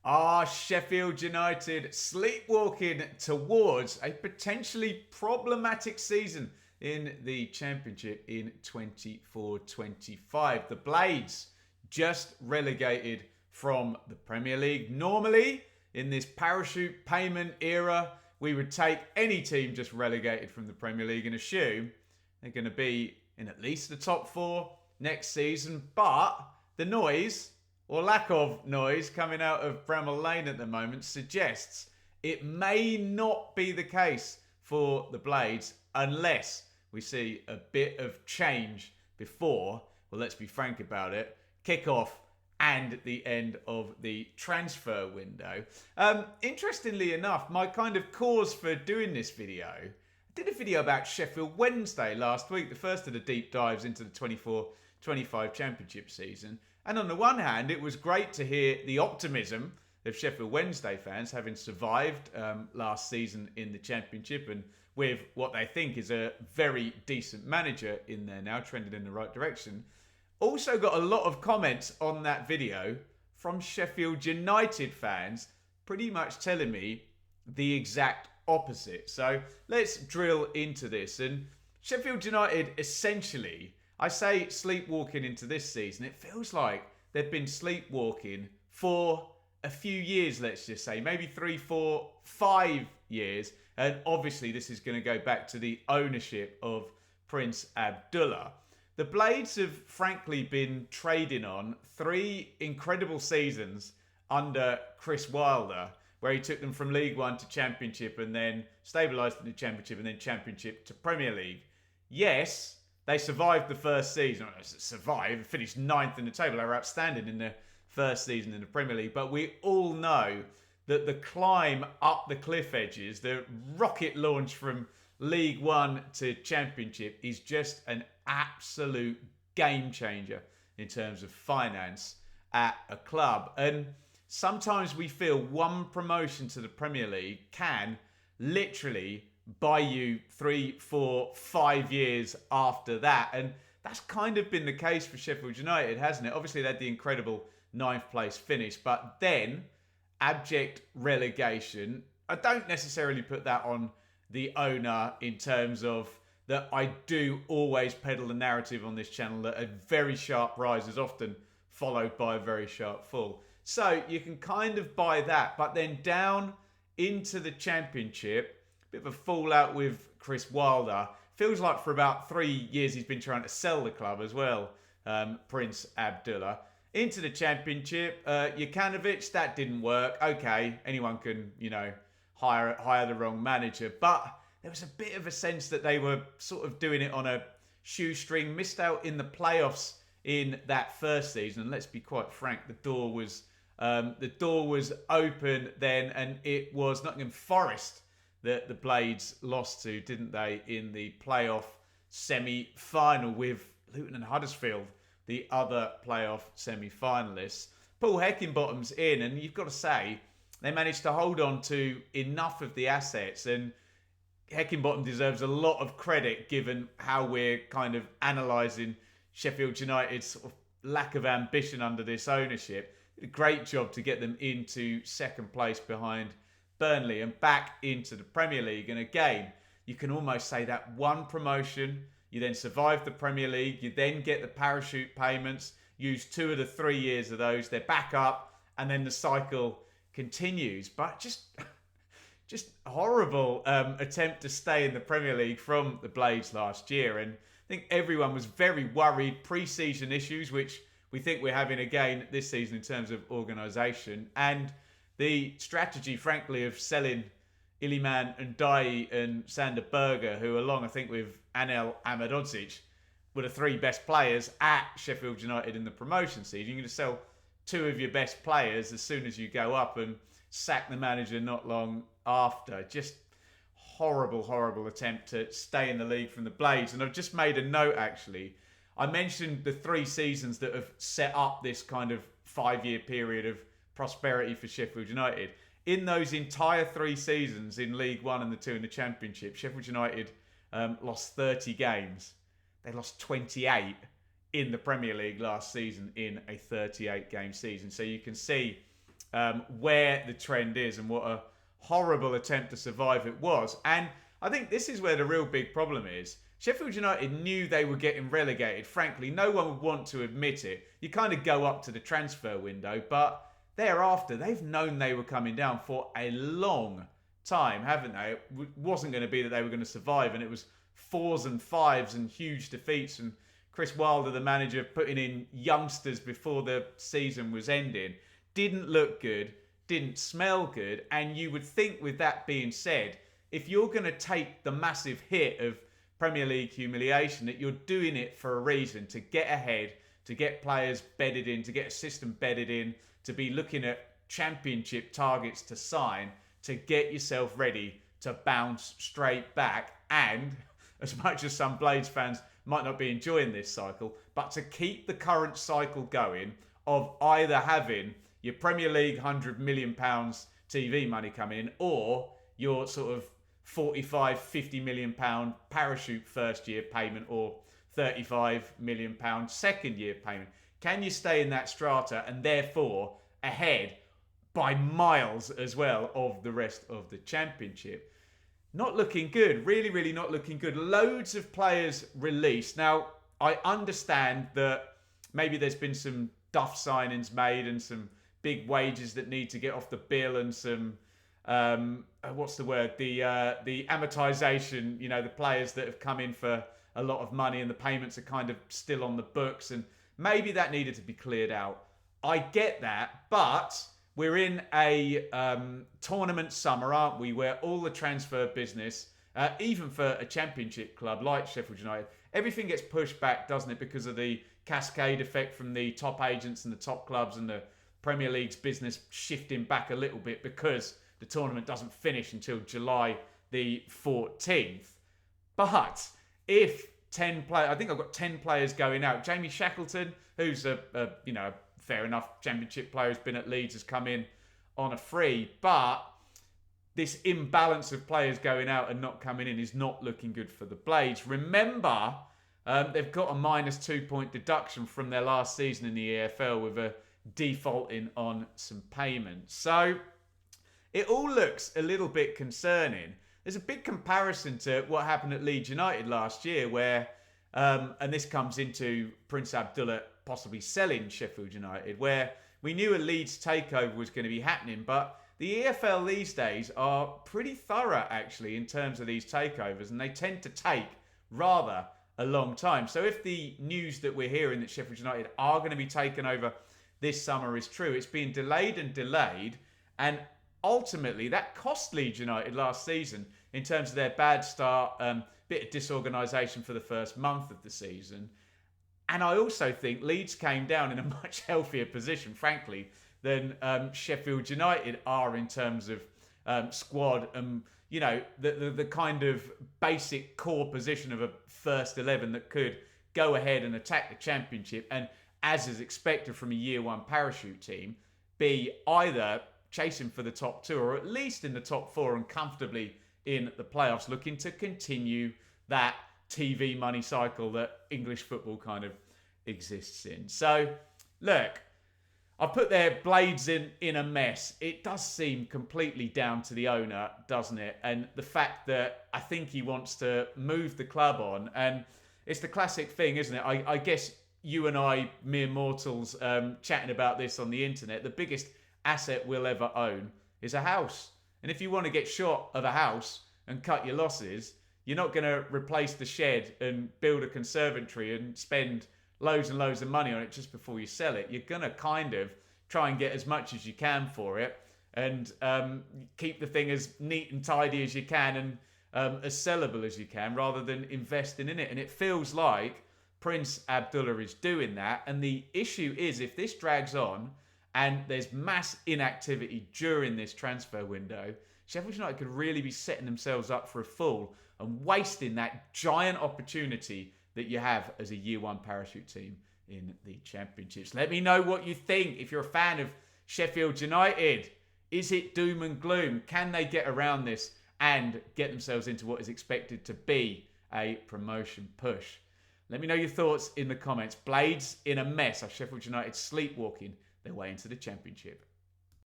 Are Sheffield United sleepwalking towards a potentially problematic season in the Championship in 24-25? The Blades just relegated from the Premier League. Normally, in this parachute payment era, we would take any team just relegated from the Premier League and assume they're going to be in at least the top four next season. But the noise, or lack of noise, coming out of Bramall Lane at the moment suggests it may not be the case for the Blades unless we see a bit of change before, well, let's be frank about it, kick-off and the end of the transfer window. Interestingly enough, my kind of cause for doing this video, I did a video about Sheffield Wednesday last week, the first of the deep dives into the 24-25 Championship season. And on the one hand, it was great to hear the optimism of Sheffield Wednesday fans having survived last season in the Championship and with what they think is a very decent manager in there now, trending in the right direction. Also got a lot of comments on that video from Sheffield United fans pretty much telling me the exact opposite. So let's drill into this. And Sheffield United essentially, I say sleepwalking into this season, it feels like they've been sleepwalking for a few years, let's just say, maybe 3, 4, 5 years. And obviously this is going to go back to the ownership of Prince Abdullah. The Blades have frankly been trading on 3 incredible seasons under Chris Wilder, where he took them from League One to Championship and then stabilised in the Championship and then Championship to Premier League. Yes, they survived the first season. Survived, finished 9th in the table. They were outstanding in the first season in the Premier League. But we all know that the climb up the cliff edges, the rocket launch from League One to Championship is just an absolute game changer in terms of finance at a club. And sometimes we feel one promotion to the Premier League can literally buy you 3, 4, 5 years after that. And that's kind of been the case for Sheffield United, hasn't it? Obviously, they had the incredible 9th place finish, but then abject relegation. I don't necessarily put that on the owner in terms of that I do always peddle the narrative on this channel that a very sharp rise is often followed by a very sharp fall. So you can kind of buy that, but then down into the Championship, bit of a fallout with Chris Wilder. Feels like for about 3 years he's been trying to sell the club as well, Prince Abdullah. Into the Championship, Jokanovic, that didn't work. Okay, anyone can, hire the wrong manager. But there was a bit of a sense that they were sort of doing it on a shoestring. Missed out in the playoffs in that first season. And let's be quite frank, the door was open then, and it was Nottingham Forest that the Blades lost to, didn't they, in the playoff semi-final with Luton and Huddersfield, the other playoff semi-finalists. Paul Heckingbottom's in, and you've got to say, they managed to hold on to enough of the assets, and Heckingbottom deserves a lot of credit given how we're kind of analysing Sheffield United's sort of lack of ambition under this ownership. Did a great job to get them into second place behind Burnley and back into the Premier League. And again, you can almost say that one promotion, you then survive the Premier League, you then get the parachute payments, use 2 of the 3 years of those, they're back up, and then the cycle continues. But just horrible attempt to stay in the Premier League from the Blades last year. And I think everyone was very worried. Pre-season issues, which we think we're having again this season in terms of organisation, and the strategy, frankly, of selling Iliman and Dai and Sander Berger, who along, I think, with Anel Ahmedodzic, were the 3 best players at Sheffield United in the promotion season. You're going to sell 2 of your best players as soon as you go up and sack the manager not long after. Just horrible, horrible attempt to stay in the league from the Blades. And I've just made a note, actually. I mentioned the 3 seasons that have set up this kind of 5-year period of prosperity for Sheffield United. In those entire 3 seasons in League One and the 2 in the Championship, Sheffield United lost 30 games. They lost 28 in the Premier League last season in a 38-game season. So you can see where the trend is and what a horrible attempt to survive it was. And I think this is where the real big problem is. Sheffield United knew they were getting relegated. Frankly, no one would want to admit it. You kind of go up to the transfer window, but thereafter, they've known they were coming down for a long time, haven't they? It wasn't going to be that they were going to survive, and it was 4s and 5s and huge defeats, and Chris Wilder, the manager, putting in youngsters before the season was ending. Didn't look good, didn't smell good, and you would think, with that being said, if you're going to take the massive hit of Premier League humiliation, that you're doing it for a reason, to get ahead, to get players bedded in, to get a system bedded in, to be looking at championship targets to sign, to get yourself ready to bounce straight back. And as much as some Blades fans might not be enjoying this cycle, but to keep the current cycle going of either having your Premier League £100 million TV money coming in, or your sort of 45, £50 million parachute first year payment, or £35 million second year payment. Can you stay in that strata and therefore ahead by miles as well of the rest of the championship? Not looking good. Really, really not looking good. Loads of players released. Now, I understand that maybe there's been some duff signings made and some big wages that need to get off the bill, and some what's the word? The amortization. You know, the players that have come in for a lot of money and the payments are kind of still on the books, and maybe that needed to be cleared out. I get that, but we're in a tournament summer, aren't we, where all the transfer business, even for a championship club like Sheffield United, everything gets pushed back, doesn't it, because of the cascade effect from the top agents and the top clubs, and the Premier League's business shifting back a little bit because the tournament doesn't finish until July the 14th. But if 10 players, I think I've got 10 players going out. Jamie Shackleton, who's a fair enough championship player, has been at Leeds, has come in on a free, but this imbalance of players going out and not coming in is not looking good for the Blades. Remember, they've got a -2 point deduction from their last season in the EFL with a defaulting on some payments. So it all looks a little bit concerning. There's a big comparison to what happened at Leeds United last year, where, and this comes into Prince Abdullah possibly selling Sheffield United, where we knew a Leeds takeover was going to be happening, but the EFL these days are pretty thorough, actually, in terms of these takeovers, and they tend to take rather a long time. So if the news that we're hearing that Sheffield United are going to be taken over this summer is true, it's been delayed and delayed, and ultimately that cost Leeds United last season in terms of their bad start, bit of disorganisation for the first month of the season. And I also think Leeds came down in a much healthier position, frankly, than Sheffield United are in terms of squad and, you know, the kind of basic core position of a first 11 that could go ahead and attack the championship and, as is expected from a year one parachute team, be either chasing for the top two or at least in the top four and comfortably in the playoffs, looking to continue that TV money cycle that English football kind of exists in. So, look, I put their Blades in a mess. It does seem completely down to the owner, doesn't it? And the fact that I think he wants to move the club on. And it's the classic thing, isn't it? I guess you and I, mere mortals, chatting about this on the internet, the biggest asset we'll ever own is a house. And if you want to get short of a house and cut your losses, you're not going to replace the shed and build a conservatory and spend loads and loads of money on it just before you sell it. You're going to kind of try and get as much as you can for it and keep the thing as neat and tidy as you can and as sellable as you can, rather than investing in it. And it feels like Prince Abdullah is doing that. And the issue is, if this drags on and there's mass inactivity during this transfer window, Sheffield United could really be setting themselves up for a fall and wasting that giant opportunity that you have as a year one parachute team in the championships. Let me know what you think. If you're a fan of Sheffield United, is it doom and gloom? Can they get around this and get themselves into what is expected to be a promotion push? Let me know your thoughts in the comments. Blades in a mess. Are Sheffield United sleepwalking their way into the championship?